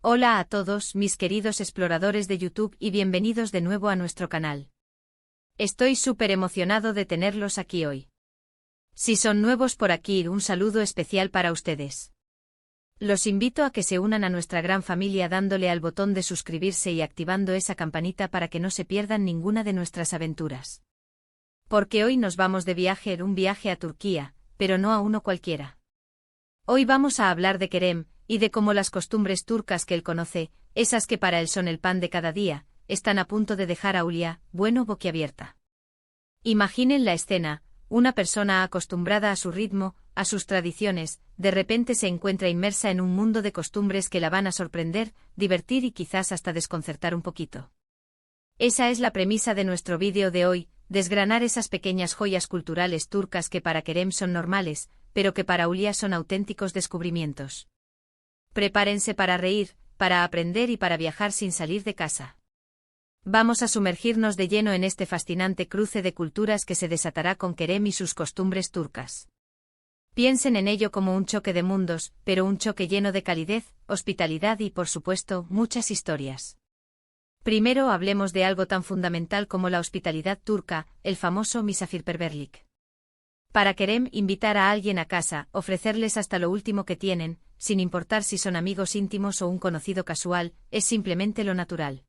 Hola a todos, mis queridos exploradores de YouTube y bienvenidos de nuevo a nuestro canal. Estoy súper emocionado de tenerlos aquí hoy. Si son nuevos por aquí, un saludo especial para ustedes. Los invito a que se unan a nuestra gran familia dándole al botón de suscribirse y activando esa campanita para que no se pierdan ninguna de nuestras aventuras. Porque hoy nos vamos de viaje, un viaje a Turquía, pero no a uno cualquiera. Hoy vamos a hablar de Kerem, y de cómo las costumbres turcas que él conoce, esas que para él son el pan de cada día, están a punto de dejar a Hulya, boquiabierta. Imaginen la escena: una persona acostumbrada a su ritmo, a sus tradiciones, de repente se encuentra inmersa en un mundo de costumbres que la van a sorprender, divertir y quizás hasta desconcertar un poquito. Esa es la premisa de nuestro vídeo de hoy: desgranar esas pequeñas joyas culturales turcas que para Kerem son normales, pero que para Hulya son auténticos descubrimientos. Prepárense para reír, para aprender y para viajar sin salir de casa. Vamos a sumergirnos de lleno en este fascinante cruce de culturas que se desatará con Kerem y sus costumbres turcas. Piensen en ello como un choque de mundos, pero un choque lleno de calidez, hospitalidad y, por supuesto, muchas historias. Primero hablemos de algo tan fundamental como la hospitalidad turca, el famoso misafirperverlik. Para Kerem, invitar a alguien a casa, ofrecerles hasta lo último que tienen, sin importar si son amigos íntimos o un conocido casual, es simplemente lo natural.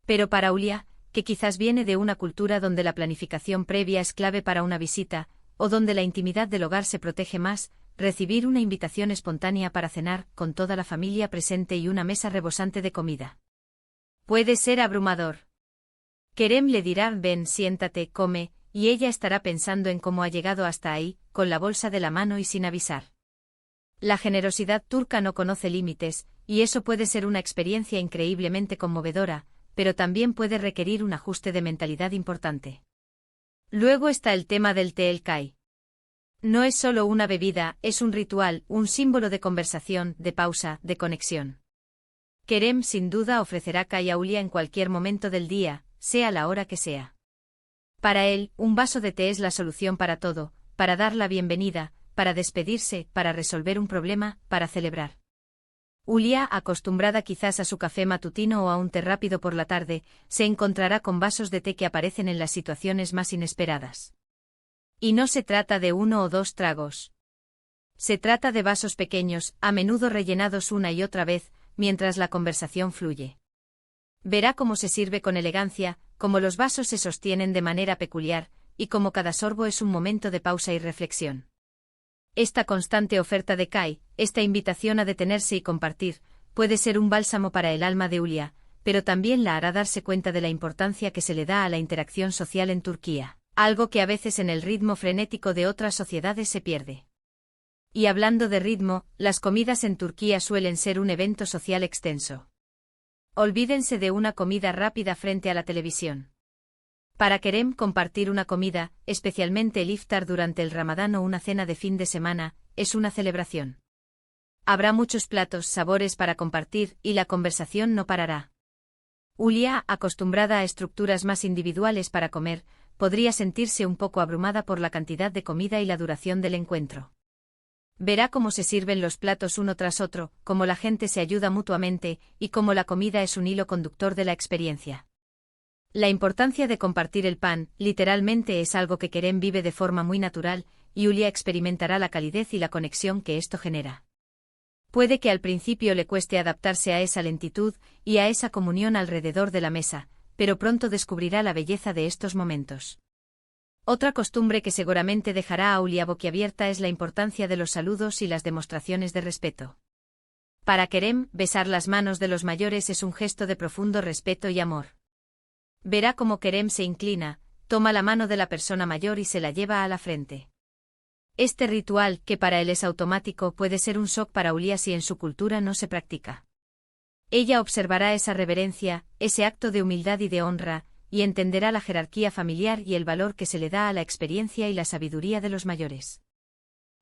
Pero para Hulya, que quizás viene de una cultura donde la planificación previa es clave para una visita, o donde la intimidad del hogar se protege más, recibir una invitación espontánea para cenar, con toda la familia presente y una mesa rebosante de comida, puede ser abrumador. Kerem le dirá: ven, siéntate, come, y ella estará pensando en cómo ha llegado hasta ahí, con la bolsa de la mano y sin avisar. La generosidad turca no conoce límites, y eso puede ser una experiencia increíblemente conmovedora, pero también puede requerir un ajuste de mentalidad importante. Luego está el tema del té el kai. No es solo una bebida, es un ritual, un símbolo de conversación, de pausa, de conexión. Kerem sin duda ofrecerá kai a Hulya en cualquier momento del día, sea la hora que sea. Para él, un vaso de té es la solución para todo: para dar la bienvenida, para despedirse, para resolver un problema, para celebrar. Hulya, acostumbrada quizás a su café matutino o a un té rápido por la tarde, se encontrará con vasos de té que aparecen en las situaciones más inesperadas. Y no se trata de uno o dos tragos. Se trata de vasos pequeños, a menudo rellenados una y otra vez, mientras la conversación fluye. Verá cómo se sirve con elegancia, cómo los vasos se sostienen de manera peculiar, y cómo cada sorbo es un momento de pausa y reflexión. Esta constante oferta de kai, esta invitación a detenerse y compartir, puede ser un bálsamo para el alma de Hulya, pero también la hará darse cuenta de la importancia que se le da a la interacción social en Turquía, algo que a veces en el ritmo frenético de otras sociedades se pierde. Y hablando de ritmo, las comidas en Turquía suelen ser un evento social extenso. Olvídense de una comida rápida frente a la televisión. Para Kerem, compartir una comida, especialmente el iftar durante el Ramadán o una cena de fin de semana, es una celebración. Habrá muchos platos, sabores para compartir, y la conversación no parará. Hulya, acostumbrada a estructuras más individuales para comer, podría sentirse un poco abrumada por la cantidad de comida y la duración del encuentro. Verá cómo se sirven los platos uno tras otro, cómo la gente se ayuda mutuamente, y cómo la comida es un hilo conductor de la experiencia. La importancia de compartir el pan, literalmente, es algo que Kerem vive de forma muy natural, y Hulya experimentará la calidez y la conexión que esto genera. Puede que al principio le cueste adaptarse a esa lentitud y a esa comunión alrededor de la mesa, pero pronto descubrirá la belleza de estos momentos. Otra costumbre que seguramente dejará a Hulya boquiabierta es la importancia de los saludos y las demostraciones de respeto. Para Kerem, besar las manos de los mayores es un gesto de profundo respeto y amor. Verá cómo Kerem se inclina, toma la mano de la persona mayor y se la lleva a la frente. Este ritual, que para él es automático, puede ser un shock para Hulya si en su cultura no se practica. Ella observará esa reverencia, ese acto de humildad y de honra, y entenderá la jerarquía familiar y el valor que se le da a la experiencia y la sabiduría de los mayores.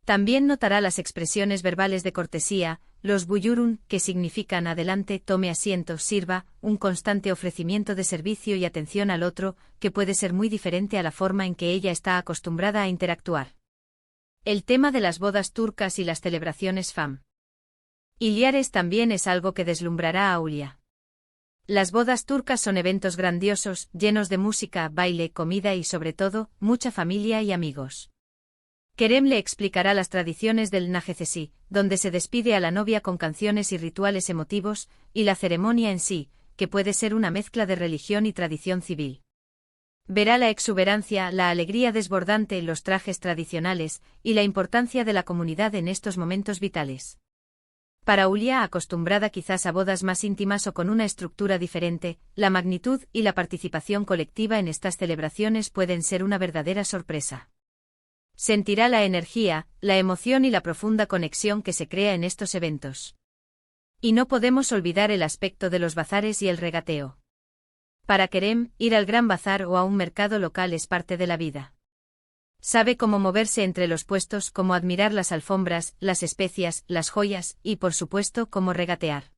También notará las expresiones verbales de cortesía, los buyurun, que significan adelante, tome asiento, sirva, un constante ofrecimiento de servicio y atención al otro, que puede ser muy diferente a la forma en que ella está acostumbrada a interactuar. El tema de las bodas turcas y las celebraciones FAM. Iliares también es algo que deslumbrará a Aulia. Las bodas turcas son eventos grandiosos, llenos de música, baile, comida y sobre todo, mucha familia y amigos. Kerem le explicará las tradiciones del Nagecesi, donde se despide a la novia con canciones y rituales emotivos, y la ceremonia en sí, que puede ser una mezcla de religión y tradición civil. Verá la exuberancia, la alegría desbordante, los trajes tradicionales, y la importancia de la comunidad en estos momentos vitales. Para Aulia, acostumbrada quizás a bodas más íntimas o con una estructura diferente, la magnitud y la participación colectiva en estas celebraciones pueden ser una verdadera sorpresa. Sentirá la energía, la emoción y la profunda conexión que se crea en estos eventos. Y no podemos olvidar el aspecto de los bazares y el regateo. Para Kerem, ir al gran bazar o a un mercado local es parte de la vida. Sabe cómo moverse entre los puestos, cómo admirar las alfombras, las especias, las joyas, y por supuesto cómo regatear.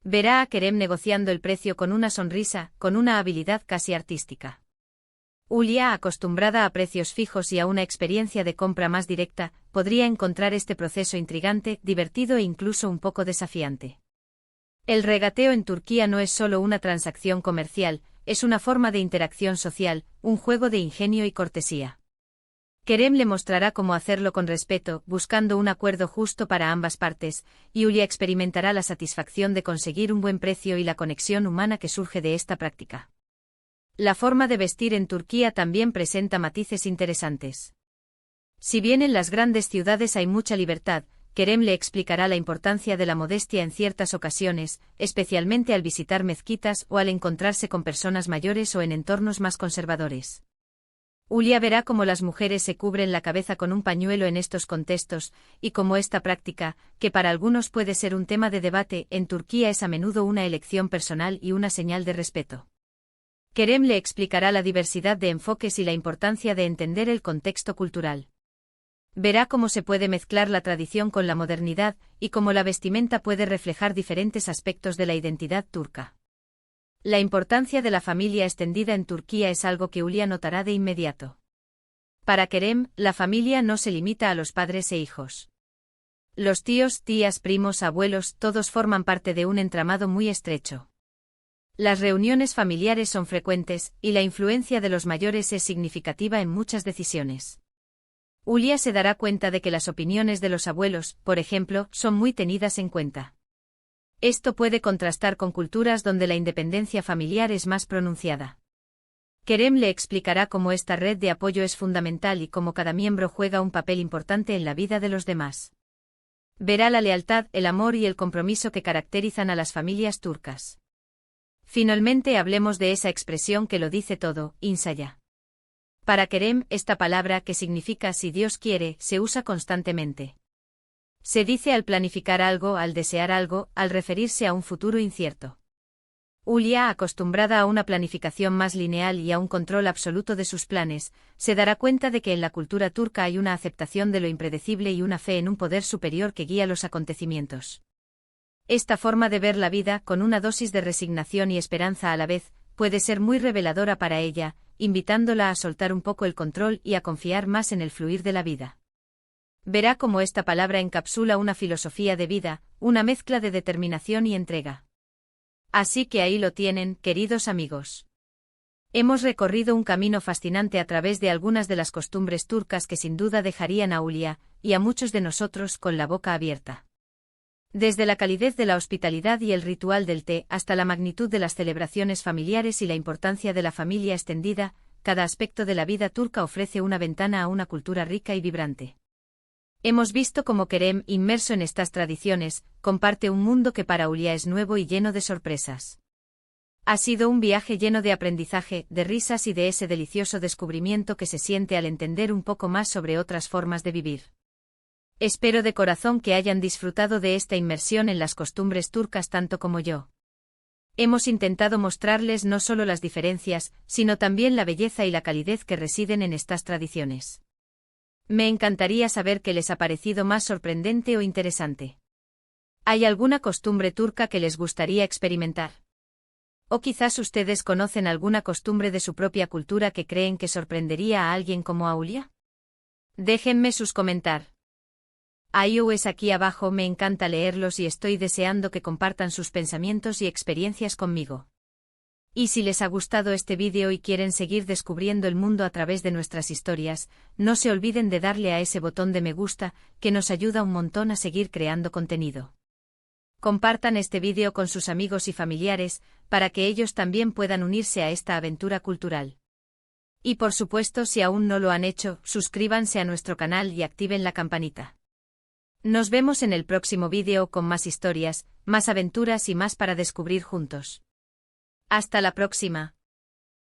Verá a Kerem negociando el precio con una sonrisa, con una habilidad casi artística. Aulia, acostumbrada a precios fijos y a una experiencia de compra más directa, podría encontrar este proceso intrigante, divertido e incluso un poco desafiante. El regateo en Turquía no es solo una transacción comercial, es una forma de interacción social, un juego de ingenio y cortesía. Kerem le mostrará cómo hacerlo con respeto, buscando un acuerdo justo para ambas partes, y Aulia experimentará la satisfacción de conseguir un buen precio y la conexión humana que surge de esta práctica. La forma de vestir en Turquía también presenta matices interesantes. Si bien en las grandes ciudades hay mucha libertad, Kerem le explicará la importancia de la modestia en ciertas ocasiones, especialmente al visitar mezquitas o al encontrarse con personas mayores o en entornos más conservadores. Aulia verá cómo las mujeres se cubren la cabeza con un pañuelo en estos contextos, y cómo esta práctica, que para algunos puede ser un tema de debate, en Turquía es a menudo una elección personal y una señal de respeto. Kerem le explicará la diversidad de enfoques y la importancia de entender el contexto cultural. Verá cómo se puede mezclar la tradición con la modernidad, y cómo la vestimenta puede reflejar diferentes aspectos de la identidad turca. La importancia de la familia extendida en Turquía es algo que Aulia notará de inmediato. Para Kerem, la familia no se limita a los padres e hijos. Los tíos, tías, primos, abuelos, todos forman parte de un entramado muy estrecho. Las reuniones familiares son frecuentes, y la influencia de los mayores es significativa en muchas decisiones. Aulia se dará cuenta de que las opiniones de los abuelos, por ejemplo, son muy tenidas en cuenta. Esto puede contrastar con culturas donde la independencia familiar es más pronunciada. Kerem le explicará cómo esta red de apoyo es fundamental y cómo cada miembro juega un papel importante en la vida de los demás. Verá la lealtad, el amor y el compromiso que caracterizan a las familias turcas. Finalmente hablemos de esa expresión que lo dice todo, insaya. Para Kerem, esta palabra, que significa si Dios quiere, se usa constantemente. Se dice al planificar algo, al desear algo, al referirse a un futuro incierto. Aulia, acostumbrada a una planificación más lineal y a un control absoluto de sus planes, se dará cuenta de que en la cultura turca hay una aceptación de lo impredecible y una fe en un poder superior que guía los acontecimientos. Esta forma de ver la vida, con una dosis de resignación y esperanza a la vez, puede ser muy reveladora para ella, invitándola a soltar un poco el control y a confiar más en el fluir de la vida. Verá cómo esta palabra encapsula una filosofía de vida, una mezcla de determinación y entrega. Así que ahí lo tienen, queridos amigos. Hemos recorrido un camino fascinante a través de algunas de las costumbres turcas que sin duda dejarían a Aulia, y a muchos de nosotros, con la boca abierta. Desde la calidez de la hospitalidad y el ritual del té hasta la magnitud de las celebraciones familiares y la importancia de la familia extendida, cada aspecto de la vida turca ofrece una ventana a una cultura rica y vibrante. Hemos visto cómo Kerem, inmerso en estas tradiciones, comparte un mundo que para Aulia es nuevo y lleno de sorpresas. Ha sido un viaje lleno de aprendizaje, de risas y de ese delicioso descubrimiento que se siente al entender un poco más sobre otras formas de vivir. Espero de corazón que hayan disfrutado de esta inmersión en las costumbres turcas tanto como yo. Hemos intentado mostrarles no solo las diferencias, sino también la belleza y la calidez que residen en estas tradiciones. Me encantaría saber qué les ha parecido más sorprendente o interesante. ¿Hay alguna costumbre turca que les gustaría experimentar? ¿O quizás ustedes conocen alguna costumbre de su propia cultura que creen que sorprendería a alguien como Aulia? Déjenme sus comentarios. iOS aquí abajo, me encanta leerlos y estoy deseando que compartan sus pensamientos y experiencias conmigo. Y si les ha gustado este vídeo y quieren seguir descubriendo el mundo a través de nuestras historias, no se olviden de darle a ese botón de me gusta, que nos ayuda un montón a seguir creando contenido. Compartan este vídeo con sus amigos y familiares, para que ellos también puedan unirse a esta aventura cultural. Y por supuesto, si aún no lo han hecho, suscríbanse a nuestro canal y activen la campanita. Nos vemos en el próximo vídeo con más historias, más aventuras y más para descubrir juntos. Hasta la próxima.